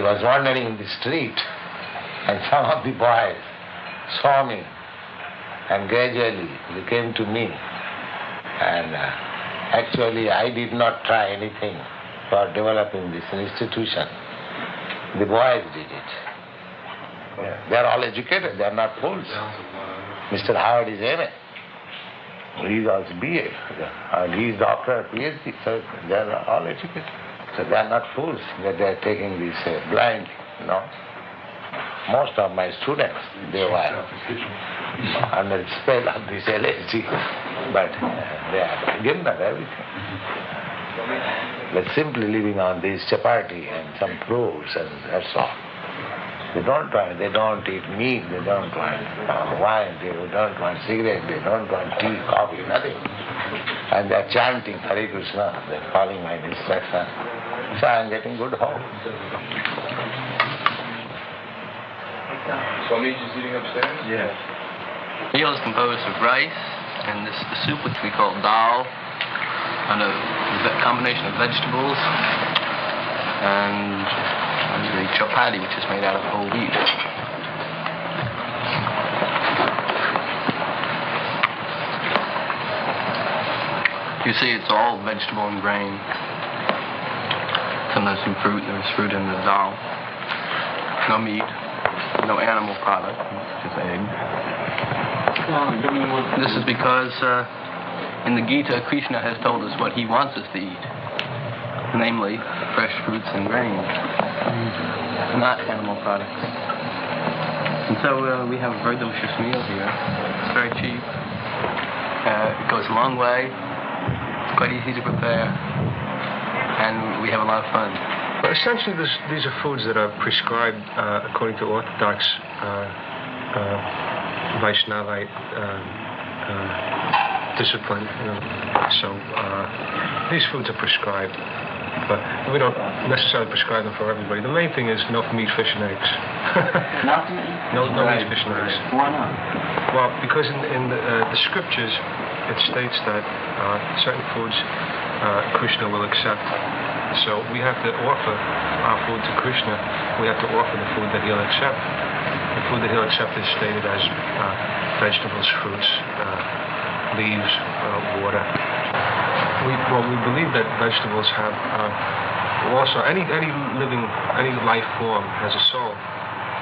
was wandering in the street and some of the boys saw me and gradually they came to me. And actually I did not try anything for developing this institution. The boys did it. They are all educated, they are not fools. Mr. Howard is MA. He is also BA. And he is doctor, PhD. So they are all educated. So they are not fools that they are taking this blind, Most of my students, they were under the spell of this LSD, but they are beginner everything. They're simply living on this chapati and some fruits and that's all. They don't eat meat, they don't want wine, they don't want cigarette, they don't want tea, coffee, nothing. And they're chanting Hare Krishna, they're following my instruction. So I'm getting good hope. Swamiji is eating upstairs? Yes. The meal is composed of rice, and this the soup which we call dal, and a combination of vegetables, and the chapati, which is made out of whole wheat. You see, it's all vegetable and grain. Sometimes some fruit. There's fruit in the dal. No meat. No animal product. Just eggs. This is because in the Gita, Krishna has told us what he wants us to eat. Namely, fresh fruits and grains, not animal products. And so we have a very delicious meal here. It's very cheap. It goes a long way. It's quite easy to prepare. And we have a lot of fun. Well, essentially, these are foods that are prescribed according to Orthodox Vaishnavite discipline. So these foods are prescribed. But we don't necessarily prescribe them for everybody. The main thing is no meat, fish, and eggs. No meat, fish, and eggs. Why not? Well, because in the scriptures, it states that certain foods Krishna will accept. So we have to offer our food to Krishna. We have to offer the food that he'll accept. The food that he'll accept is stated as vegetables, fruits, leaves, water. We believe that vegetables have also any life form has a soul,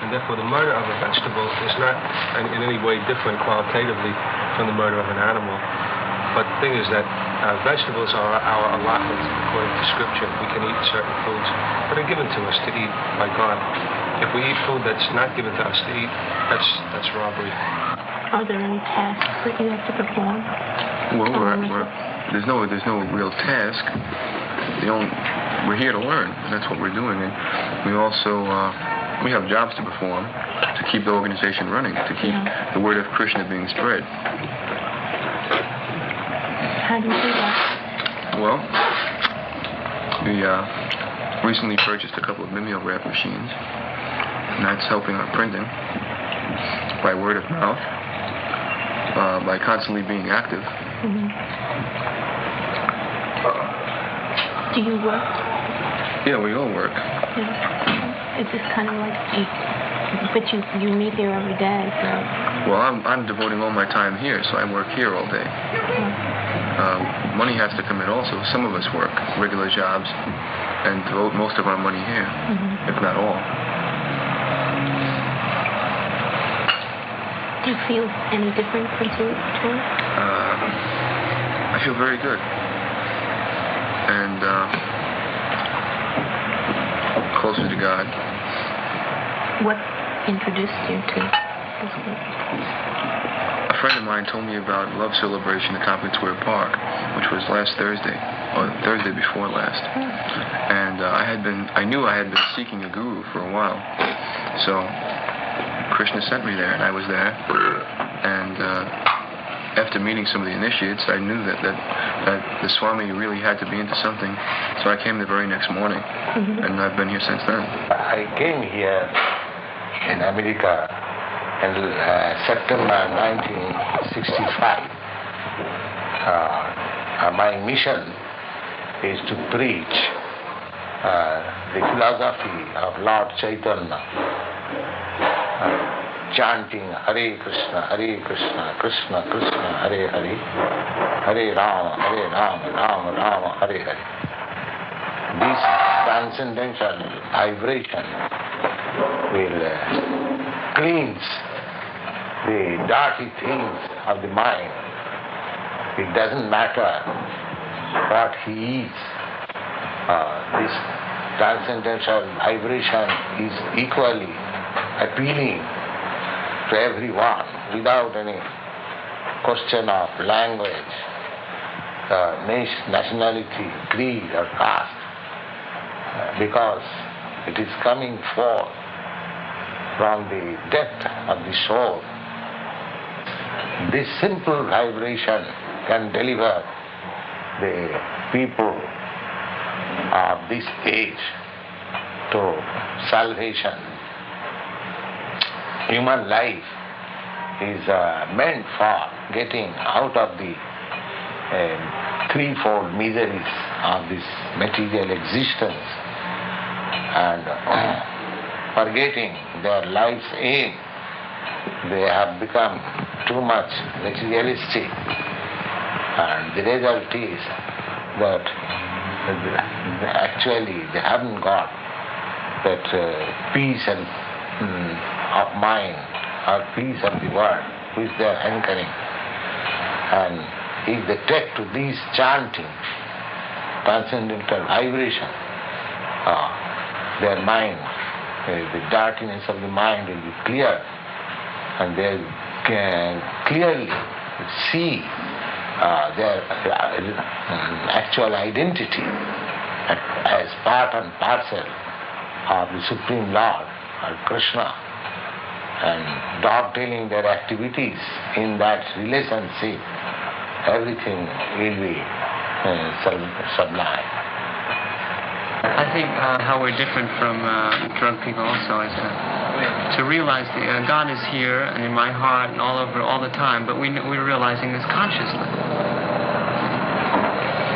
and therefore the murder of a vegetable is not in any way different qualitatively from the murder of an animal. But the thing is that vegetables are our allotment according to Scripture. We can eat certain foods that are given to us to eat by God. If we eat food that's not given to us to eat, that's robbery. Are there any tasks that you have to perform? Well, there's no real task. We're here to learn, and that's what we're doing. And we also we have jobs to perform to keep the organization running, to keep the word of Krishna being spread. How do you do that? Well, we recently purchased a couple of mimeograph machines, and that's helping our printing by word of mouth, by constantly being active. Mm-hmm. Do you work? Yeah, we all work. Yeah. It's just kind of like but you meet here every day, so. Well, I'm devoting all my time here, so I work here all day. Money has to come in also. Some of us work regular jobs and devote most of our money here, if not all. Do you feel any different from tour? I feel very good. And closer to God. What introduced you to this group? A friend of mine told me about Love Celebration at Tompkins Square Park, which was last Thursday, or Thursday before last. And I knew I had been seeking a guru for a while. So Krishna sent me there, and I was there. And after meeting some of the initiates, I knew that the Swami really had to be into something. So I came the very next morning, and I've been here since then. I came here in America in September 1965. My mission is to preach the philosophy of Lord Chaitanya, chanting Hare Krishna, Krishna Krishna, Hare Hare, Hare Rama, Rama Rama, Hare Hare. This transcendental vibration will cleanse the dirty things of the mind. It doesn't matter what he is. This transcendental vibration is equally appealing to everyone without any question of language, nationality, creed or caste, because it is coming forth from the depth of the soul. This simple vibration can deliver the people of this age to salvation. Human life is meant for getting out of the threefold miseries of this material existence and forgetting their life's aim. They have become too much materialistic, and the result is that actually they haven't got that peace and of mind or peace of the world which they are anchoring. And if they take to these chanting, transcendental vibration, their mind, the dirtiness of the mind will be clear, and they can clearly see their actual identity as part and parcel of the Supreme Lord, or Krishna, and dovetailing their activities in that relationship, everything will be sublime. I think how we're different from drunk people also is to realize that God is here and in my heart and all over all the time, but we're realizing this consciously.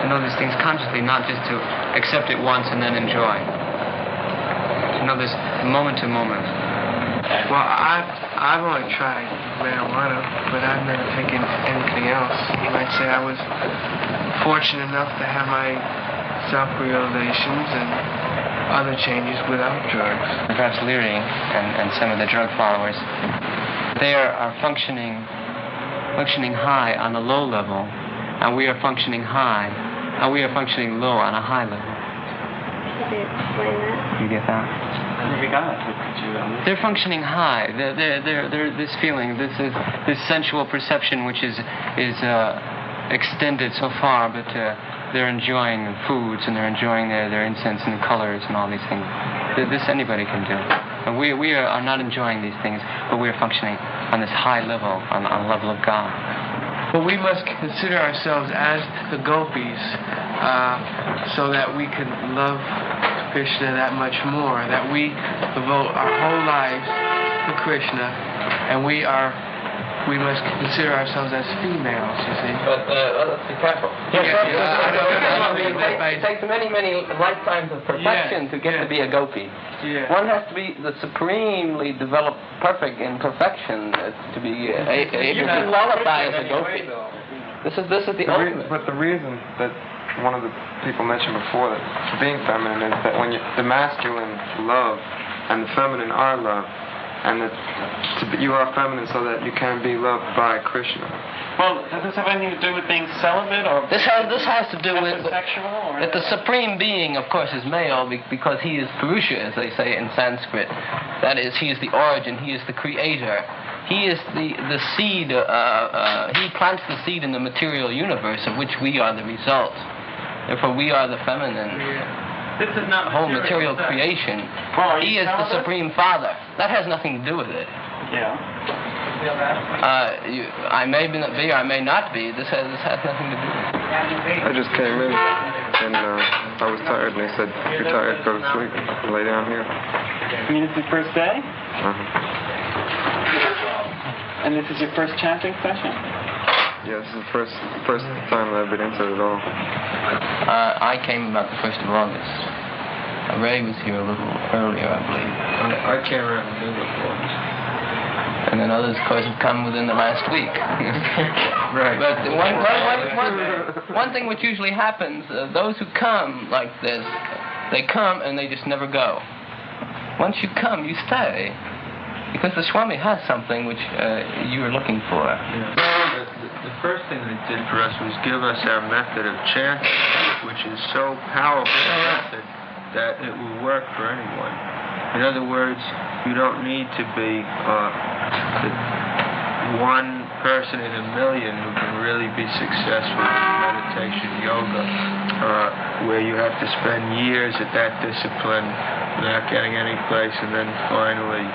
To know these things consciously, not just to accept it once and then enjoy. To know this moment to moment. Well, I've only tried marijuana, but I've never taken anything else. You might say I was fortunate enough to have my self-realizations and other changes without drugs. Perhaps Leary and some of the drug followers, they are functioning high on a low level, and we are functioning high, and we are functioning low on a high level. Could you explain that? You get that? They're functioning high. They're this feeling, this sensual perception, which is extended so far, but they're enjoying foods and they're enjoying their incense and colors and all these things. This anybody can do. And we are not enjoying these things, but we are functioning on this high level, on the level of God. But we must consider ourselves as the gopis, so that we can love Krishna that much more, that we devote our whole lives to Krishna, and we must consider ourselves as females, you see. But let's be careful. It takes many, many lifetimes of perfection to get to be a gopi. Yeah. One has to be the supremely developed, perfect in perfection to be able to lullaby as a gopi. This is the ultimate. But the reason that one of the people mentioned before that being feminine is that when the masculine love and the feminine are love, and that you are feminine so that you can be loved by Krishna. Well, does this have anything to do with being celibate, or This has to do with sexual, or that the supreme being, of course, is male because he is Purusha, as they say in Sanskrit. That is, he is the origin, he is the creator. He is the seed, he plants the seed in the material universe of which we are the result. Therefore, we are the feminine. this is not Whole material creation. Well, He is the Supreme Father. That has nothing to do with it. Yeah. I may be, I may not be. This has nothing to do with it. I just came in and I was tired, and they said, if you're tired, go to sleep. Lay down here. I mean, it's your first day? And this is your first chanting session? Yeah, this is the first time that I've been into it at all. I came about the 1st of August. Ray was here a little earlier, I believe. I came around to do before. And then others, of course, have come within the last week. Right. But one thing which usually happens, those who come like this, they come and they just never go. Once you come, you stay. Because the Swami has something which you were looking for. Yeah. The first thing they did for us was give us our method of chanting, which is so powerful a method that it will work for anyone. In other words, you don't need to be the one person in a million who can really be successful in meditation yoga, where you have to spend years at that discipline without getting any place and then finally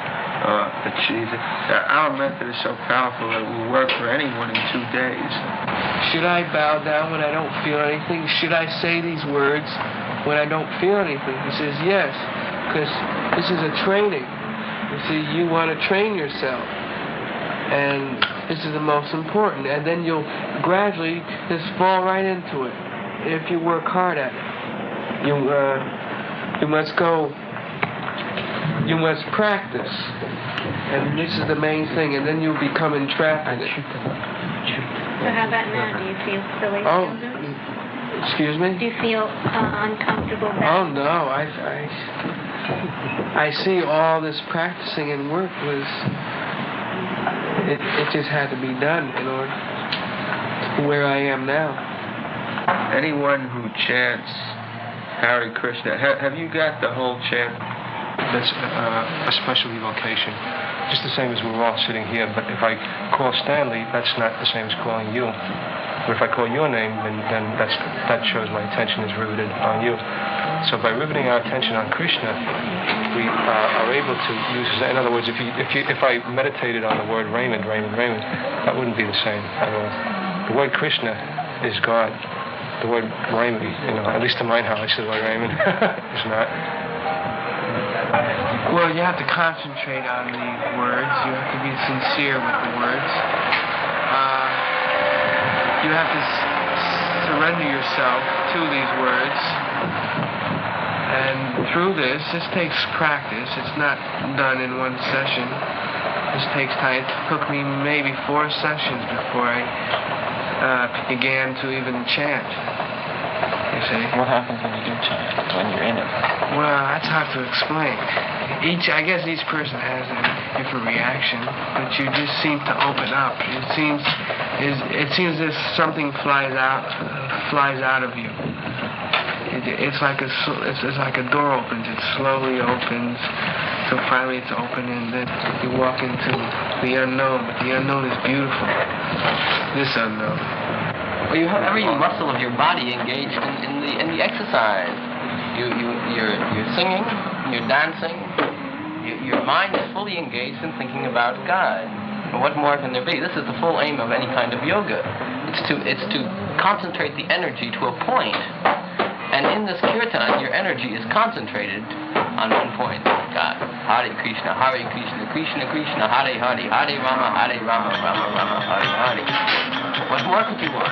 achieve it. Our method is so powerful that it will work for anyone in 2 days. Should I bow down when I don't feel anything? Should I say these words when I don't feel anything? He says yes, because this is a training. You see, you want to train yourself, and this is the most important. And then you'll gradually just fall right into it if you work hard at it. You must go. You must practice, and this is the main thing, and then you'll become entrapped in it. So how about now? Do you feel the way you feel? Excuse me? Do you feel uncomfortable? Oh no, I see all this practicing and work was, it just had to be done in order to where I am now. Anyone who chants Hare Krishna, have you got the whole chant? That's a special evocation. Just the same as we're all sitting here, but if I call Stanley, that's not the same as calling you. But if I call your name, then that shows my attention is riveted on you. So by riveting our attention on Krishna, we are able to use, in other words, if I meditated on the word Raymond, that wouldn't be the same at all. The word Krishna is God. The word Raymond, at least in mine how I say the word Raymond, is not. Well, you have to concentrate on the words. You have to be sincere with the words. You have to surrender yourself to these words. And through this takes practice. It's not done in one session. This takes time. It took me maybe 4 sessions before I began to even chant. You see? What happens when you do chant, when you're in it? Well, that's hard to explain. I guess each person has a different reaction, but you just seem to open up. It seems as something flies out of you. It's like a door opens. It slowly opens, so finally it's open, and then you walk into the unknown. But the unknown is beautiful. This unknown. Well, you have every muscle of your body engaged in the exercise. You're singing, you're dancing, your mind is fully engaged in thinking about God. And what more can there be? This is the full aim of any kind of yoga. It's to concentrate the energy to a point. And in this kirtan, your energy is concentrated on one point, God. Hare Krishna, Krishna Krishna, Hare Hare, Hare Rama, Rama Rama, Hare Hare. What more could you want?